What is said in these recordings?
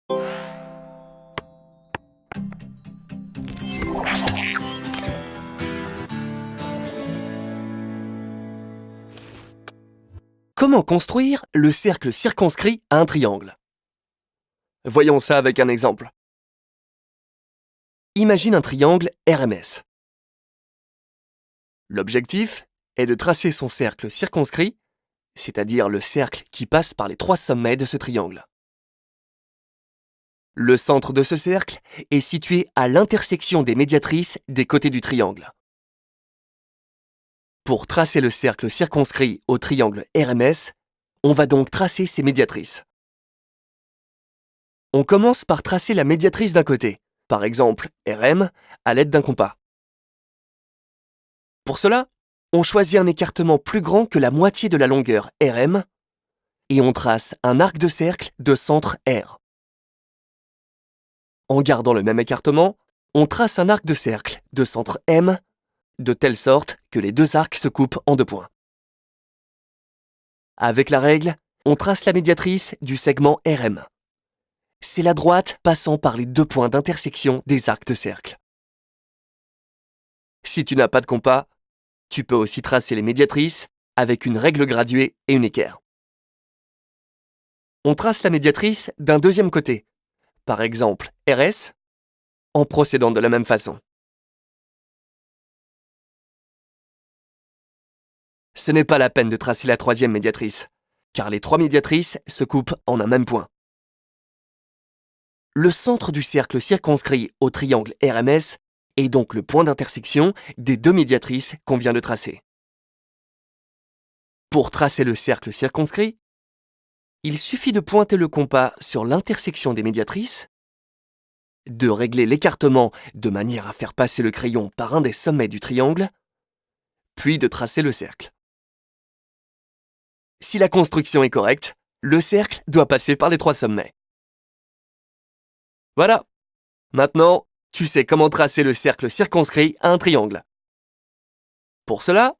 Comment construire le cercle circonscrit à un triangle? Voyons ça avec un exemple. Imagine un triangle RMS. L'objectif est de tracer son cercle circonscrit, c'est-à-dire le cercle qui passe par les 3 sommets de ce triangle. Le centre de ce cercle est situé à l'intersection des médiatrices des côtés du triangle. Pour tracer le cercle circonscrit au triangle RMS, on va donc tracer ses médiatrices. On commence par tracer la médiatrice d'un côté, par exemple RM, à l'aide d'un compas. Pour cela, on choisit un écartement plus grand que la moitié de la longueur RM et on trace un arc de cercle de centre R. En gardant le même écartement, on trace un arc de cercle de centre M de telle sorte que les deux arcs se coupent en 2 points. Avec la règle, on trace la médiatrice du segment RM. C'est la droite passant par les 2 points d'intersection des arcs de cercle. Si tu n'as pas de compas, tu peux aussi tracer les médiatrices avec une règle graduée et une équerre. On trace la médiatrice d'un deuxième côté, par exemple RS, en procédant de la même façon. Ce n'est pas la peine de tracer la troisième médiatrice, car les 3 médiatrices se coupent en un même point. Le centre du cercle circonscrit au triangle RMS est donc le point d'intersection des 2 médiatrices qu'on vient de tracer. Pour tracer le cercle circonscrit, il suffit de pointer le compas sur l'intersection des médiatrices, de régler l'écartement de manière à faire passer le crayon par un des sommets du triangle, puis de tracer le cercle. Si la construction est correcte, le cercle doit passer par les 3 sommets. Voilà! Maintenant, tu sais comment tracer le cercle circonscrit à un triangle. Pour cela,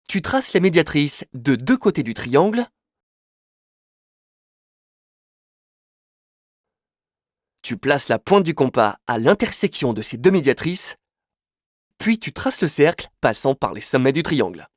tu traces les médiatrices de 2 côtés du triangle. Tu places la pointe du compas à l'intersection de ces 2 médiatrices, puis tu traces le cercle passant par les sommets du triangle.